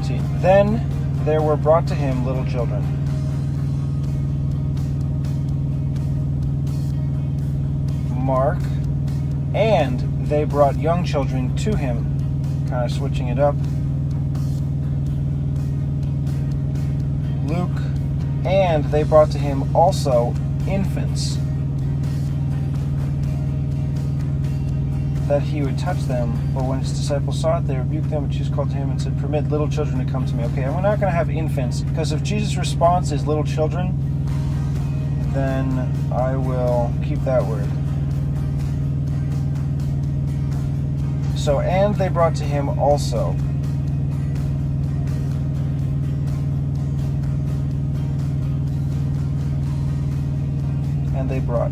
13. Then there were brought to him little children. Mark, and they brought young children to him. Kind of switching it up. Luke, and they brought to him also infants, that he would touch them. But when his disciples saw it, they rebuked them, and Jesus called to him and said, "Permit little children to come to me." Okay, and we're not going to have infants, because if Jesus' response is little children, then I will keep that word. So, and they brought to him also. And they brought.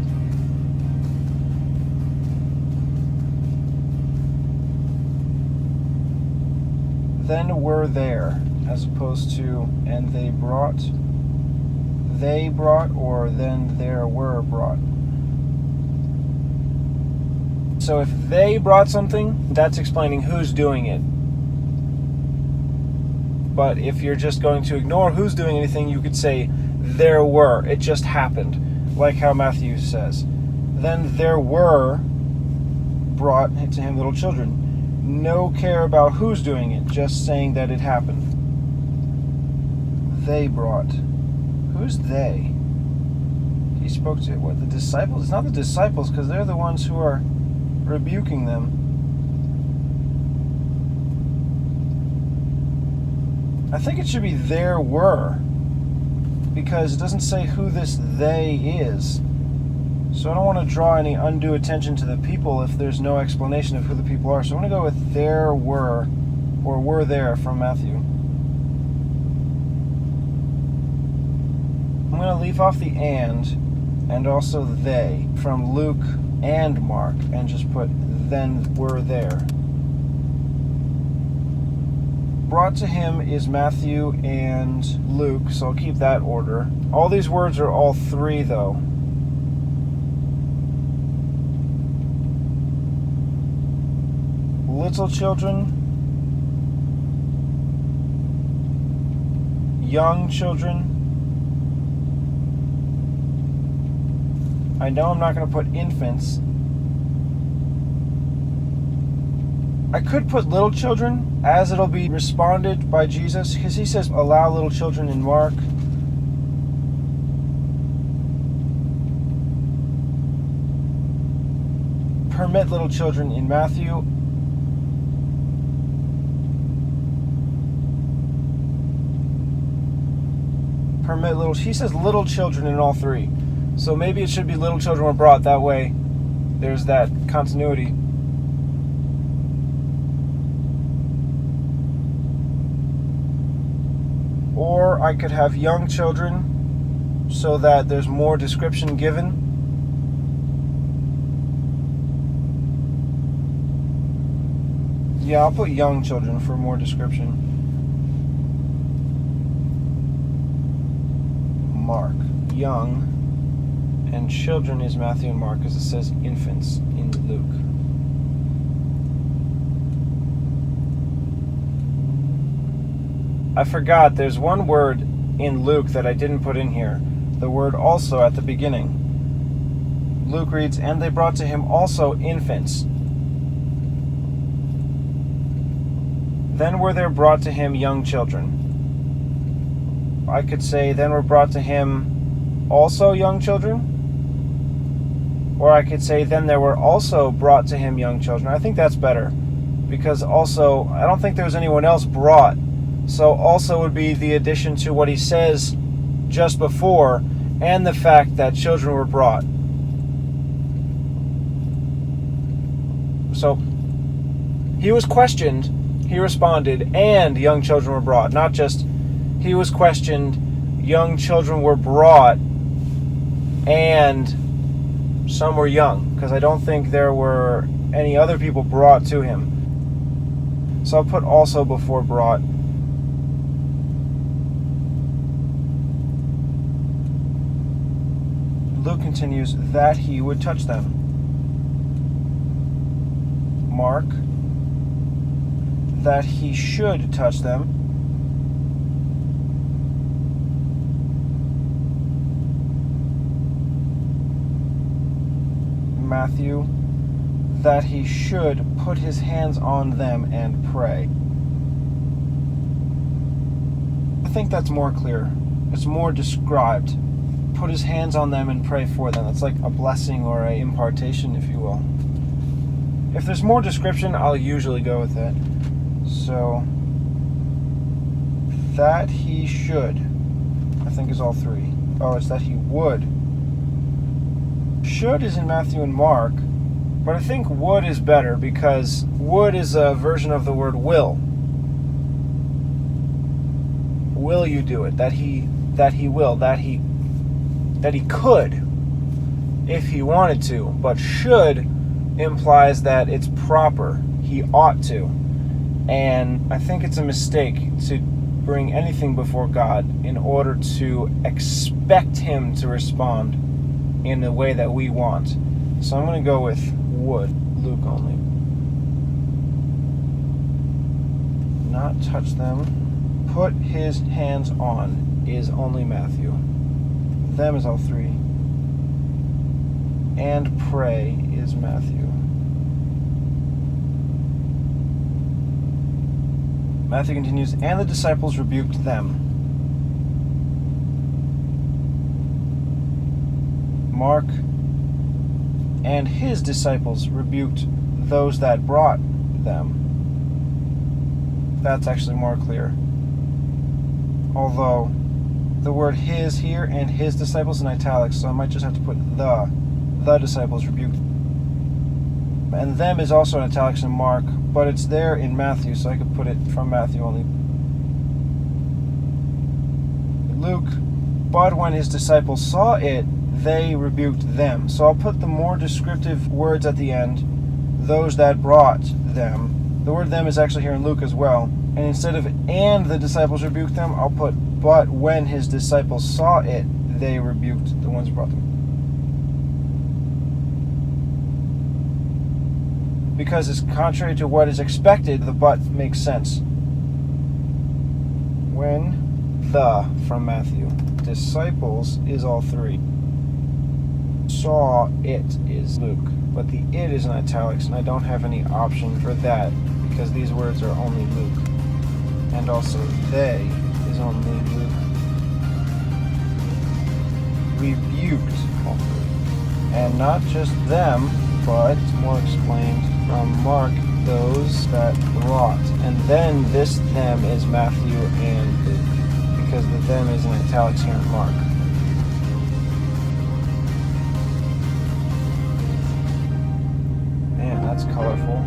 Then were there, as opposed to, and they brought, or then there were brought. So if they brought something, that's explaining who's doing it. But if you're just going to ignore who's doing anything, you could say, there were. It just happened. Like how Matthew says. Then there were brought to him little children. No care about who's doing it, just saying that it happened. They brought. Who's they? He spoke to, what, the disciples? It's not the disciples, because they're the ones who are rebuking them. I think it should be there were, because it doesn't say who this they is. So I don't want to draw any undue attention to the people if there's no explanation of who the people are. So I'm going to go with there were, or were there from Matthew. I'm going to leave off the and also they from Luke and Mark, and just put then were there. Brought to him is Matthew and Luke, so I'll keep that order. All these words are all three, though. Little children, young children. I know I'm not going to put infants. I could put little children, as it'll be responded by Jesus, because he says allow little children in Mark. Permit little children in Matthew. Permit little, he says little children in all three. So maybe it should be little children were brought. That way there's that continuity. Or I could have young children so that there's more description given. Yeah, I'll put young children for more description. Mark, young, and children is Matthew and Mark, because it says infants in Luke. I forgot, there's one word in Luke that I didn't put in here. The word also at the beginning. Luke reads, and they brought to him also infants. Then were there brought to him young children. I could say, then were brought to him also young children. Or I could say, then there were also brought to him young children. I think that's better. Because also, I don't think there was anyone else brought. So also would be the addition to what he says just before, and the fact that children were brought. So, he was questioned, he responded, and young children were brought. Not just, he was questioned, young children were brought, and some were young. Because I don't think there were any other people brought to him. So I'll put also before brought. Luke continues, that he would touch them. Mark, that he should touch them. Matthew, that he should put his hands on them and pray. I think that's more clear. It's more described. Put his hands on them and pray for them. That's like a blessing or an impartation, if you will. If there's more description, I'll usually go with it. So, that he should, I think is all three. Oh, it's that he would. Should is in Matthew and Mark, but I think would is better because would is a version of the word will. Will you do it? That he will, that he could if he wanted to, but should implies that it's proper. He ought to. And I think it's a mistake to bring anything before God in order to expect him to respond in the way that we want. So I'm going to go with would, Luke only. Not touch them. Put his hands on is only Matthew. Them is all three. And pray is Matthew. Matthew continues, and the disciples rebuked them. Mark, and his disciples rebuked those that brought them. That's actually more clear. Although the word his here and his disciples in italics, so I might just have to put the disciples rebuked. And them is also in italics in Mark, but it's there in Matthew, so I could put it from Matthew only. Luke, but when his disciples saw it, they rebuked them. So I'll put the more descriptive words at the end, those that brought them. The word them is actually here in Luke as well. And instead of and the disciples rebuked them, I'll put but when his disciples saw it, they rebuked the ones who brought them. Because it's contrary to what is expected, the but makes sense. When the from Matthew, disciples is all three. Saw it is Luke, but the it is in italics, and I don't have any option for that because these words are only Luke. And also they is only Luke. Rebuked all three. And not just them, but it's more explained from Mark, those that brought. And then this them is Matthew and Luke, because the them is in italics here in Mark. Man, that's colorful.